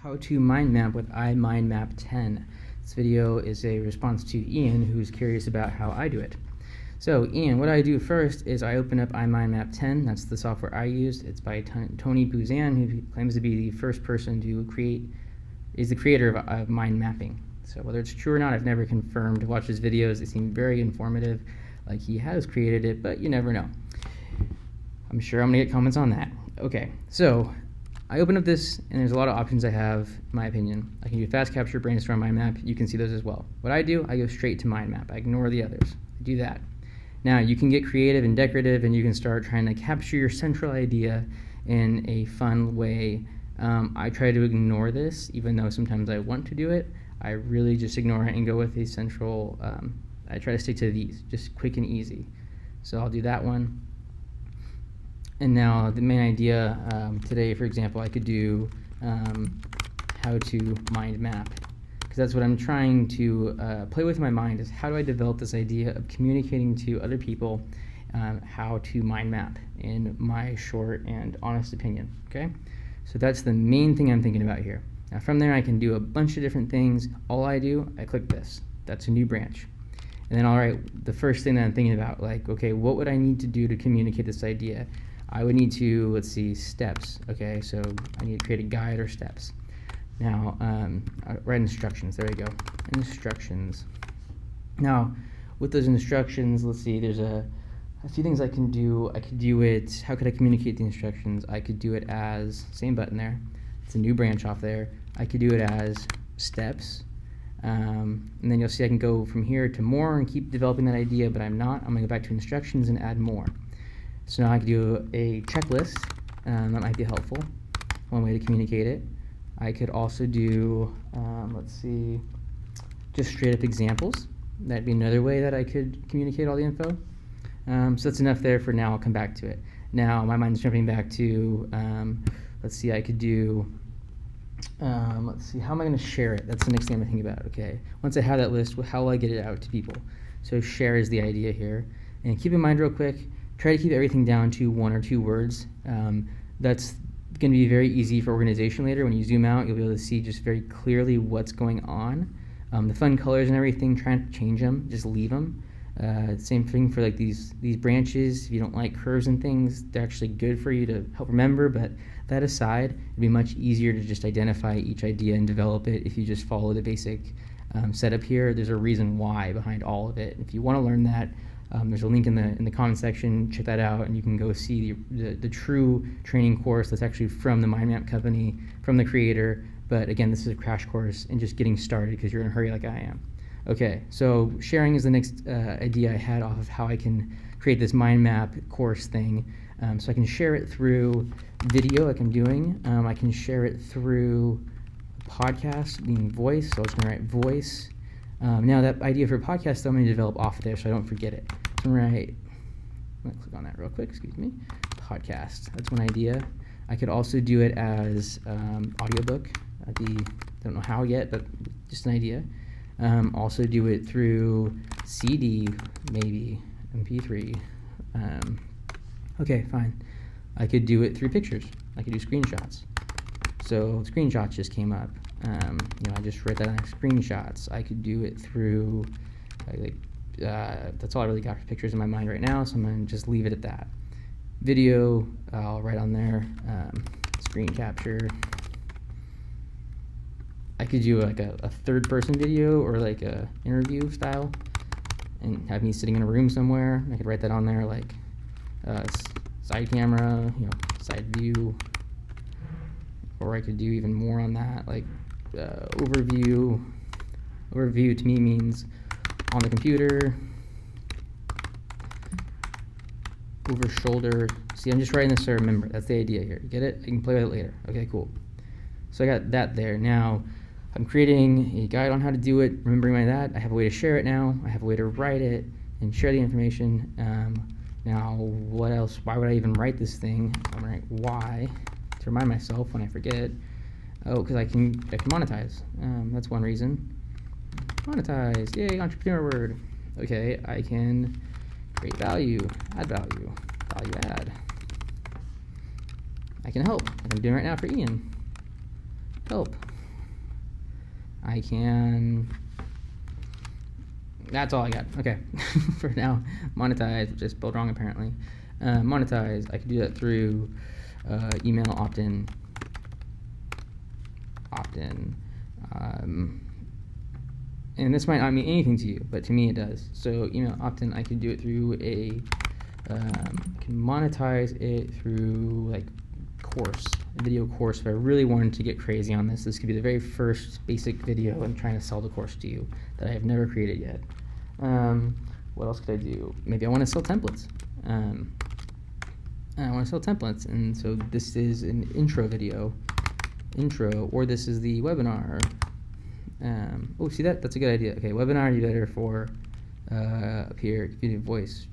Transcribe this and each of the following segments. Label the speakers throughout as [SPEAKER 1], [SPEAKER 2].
[SPEAKER 1] How to mind map with imindmap 10. This video is a response to Ian, who's curious about how I do it. So Ian, what I do first is I open up imindmap 10. That's the software I used. It's by Tony Buzan, who claims to be the first person to is the creator of mind mapping. So whether it's true or not, I've never confirmed. Watch his videos, they seem very informative, like he has created it, but you never know. I'm sure I'm gonna get comments on that. Okay, so I open up this, and there's a lot of options I have, in my opinion. I can do fast capture, brainstorm, mind map. You can see those as well. What I do, I go straight to mind map. I ignore the others. I do that. Now, you can get creative and decorative, and you can start trying to capture your central idea in a fun way. I try to ignore this, even though sometimes I want to do it. I really just ignore it and go with a central, I try to stick to these, just quick and easy. So I'll do that one. And now the main idea today, for example, I could do how to mind map, because that's what I'm trying to play with in my mind, is how do I develop this idea of communicating to other people how to mind map in my short and honest opinion, okay? So that's the main thing I'm thinking about here. Now from there I can do a bunch of different things. All I do, I click this. That's a new branch. And then, all right, the first thing that I'm thinking about, like, okay, what would I need to do to communicate this idea? I would need to, let's see, steps, okay? So I need to create a guide or steps. Now, write instructions, there we go, instructions. Now, with those instructions, let's see, there's a few things I can do. I could do it, how could I communicate the instructions? I could do it as, same button there, it's a new branch off there. I could do it as steps. And then you'll see I can go from here to more and keep developing that idea, but I'm not. I'm gonna go back to instructions and add more. So now I can do a checklist, that might be helpful, one way to communicate it. I could also do, let's see, just straight up examples. That'd be another way that I could communicate all the info. So that's enough there for now, I'll come back to it. Now my mind's jumping back to, let's see, I could do, let's see, how am I gonna share it? That's the next thing I'm thinking about, okay. Once I have that list, how will I get it out to people? So share is the idea here. And keep in mind real quick, try to keep everything down to 1 or 2 words. That's going to be very easy for organization later. When you zoom out, you'll be able to see just very clearly what's going on. The fun colors and everything, try not to change them, just leave them. Same thing for like these branches. If you don't like curves and things, they're actually good for you to help remember, but that aside, it'd be much easier to just identify each idea and develop it if you just follow the basic setup here. There's a reason why behind all of it. If you want to learn that, there's a link in the comment section. Check that out, and you can go see the true training course that's actually from the mind map company, from the creator. But again, this is a crash course and just getting started because you're in a hurry like I am. Okay, so sharing is the next idea I had off of how I can create this mind map course thing. So I can share it through video like I'm doing. I can share it through podcast, meaning voice. So I was going to write voice. Now that idea for a podcast, I'm going to develop off of there so I don't forget it. So I'm going to click on that real quick, excuse me. Podcast, that's one idea. I could also do it as audiobook. Don't know how yet, but just an idea. Also do it through CD, maybe, MP3. Okay, fine. I could do it through pictures. I could do screenshots. So screenshots just came up. I just wrote that on screenshots. I could do it through, that's all I really got for pictures in my mind right now, so I'm going to just leave it at that. Video, I'll write on there, screen capture. I could do like a third-person video or like a interview style and have me sitting in a room somewhere. I could write that on there, like side camera, side view. Or I could do even more on that, like overview. Overview to me means on the computer, over shoulder. See, I'm just writing this so I remember. That's the idea here. Get it? I can play with it later. Okay, cool. So I got that there. Now, I'm creating a guide on how to do it, remembering that. I have a way to share it now. I have a way to write it and share the information. Now, what else? Why would I even write this thing? I'm going to write why to remind myself when I forget. Oh, because I can monetize. That's one reason. Monetize, yay, entrepreneur word. Okay, I can create value, value add. I can help, like I'm doing right now for Ian. Help. I can, that's all I got. Okay, for now, monetize, which is spelled wrong apparently. Monetize, I can do that through email opt-in, and this might not mean anything to you, but to me it does. So email opt-in, I can do it through a, can monetize it through like course, a video course. If I really wanted to get crazy on this, this could be the very first basic video I'm trying to sell the course to you that I have never created yet. What else could I do? Maybe I want to sell templates. I want to sell templates, and so this is an intro video, or this is the webinar. Oh, see that? That's a good idea. Okay, webinar is better for up here, video voice,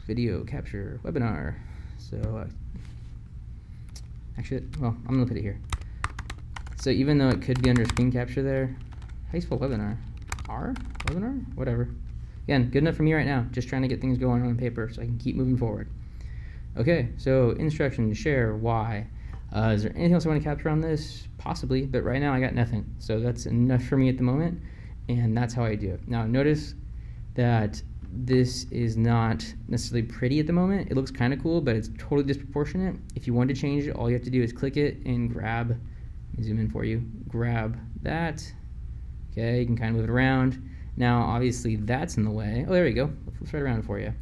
[SPEAKER 1] video capture, webinar. So actually, well, I'm gonna put it here. So even though it could be under screen capture there, how do you spell webinar? R? Webinar? Whatever. Again, good enough for me right now. Just trying to get things going on paper so I can keep moving forward. Okay, so instructions, share, why. Is there anything else I want to capture on this? Possibly, but right now I got nothing. So that's enough for me at the moment, and that's how I do it. Now notice that this is not necessarily pretty at the moment. It looks kind of cool, but it's totally disproportionate. If you want to change it, all you have to do is click it and grab, let me zoom in for you, grab that. Okay, you can kind of move it around. Now obviously that's in the way. Oh, there we go. Let's right around for you.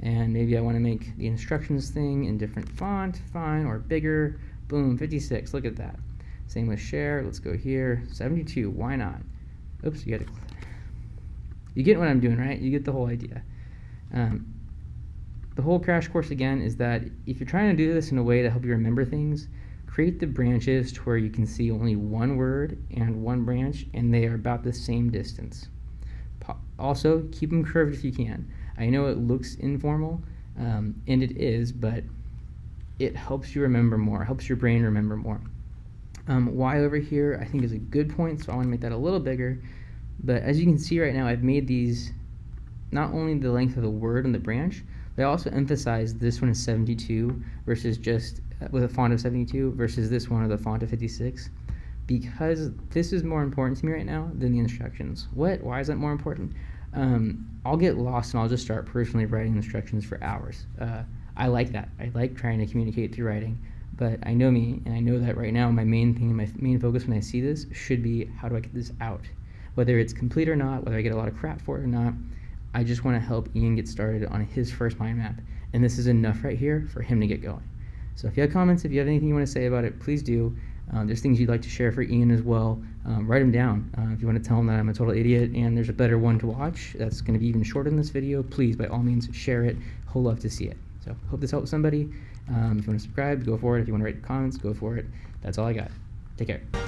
[SPEAKER 1] And maybe I want to make the instructions thing in different font, fine, or bigger. Boom, 56, look at that. Same with share, let's go here, 72, why not? Oops, you get what I'm doing, right? You get the whole idea. The whole crash course again is that if you're trying to do this in a way to help you remember things, create the branches to where you can see only one word and one branch, and they are about the same distance. Also, keep them curved if you can. I know it looks informal, and it is, but it helps you remember more, helps your brain remember more. Y over here I think is a good point, so I want to make that a little bigger. But as you can see right now, I've made these not only the length of the word and the branch, but I also emphasize this one is 72 versus just with a font of 72 versus this one with a font of 56, because this is more important to me right now than the instructions. What? Why is that more important? I'll get lost and I'll just start personally writing instructions for hours. I like that. I like trying to communicate through writing, but I know me, and I know that right now my main thing, my main focus when I see this should be, how do I get this out? Whether it's complete or not, whether I get a lot of crap for it or not, I just want to help Ian get started on his first mind map, and this is enough right here for him to get going. So if you have comments, if you have anything you want to say about it, please do. There's things you'd like to share for Ian as well, write them down. If you want to tell him that I'm a total idiot and there's a better one to watch that's going to be even shorter than this video, please, by all means, share it. He'll love to see it. So hope this helps somebody. If you want to subscribe, go for it. If you want to write comments, go for it. That's all I got. Take care.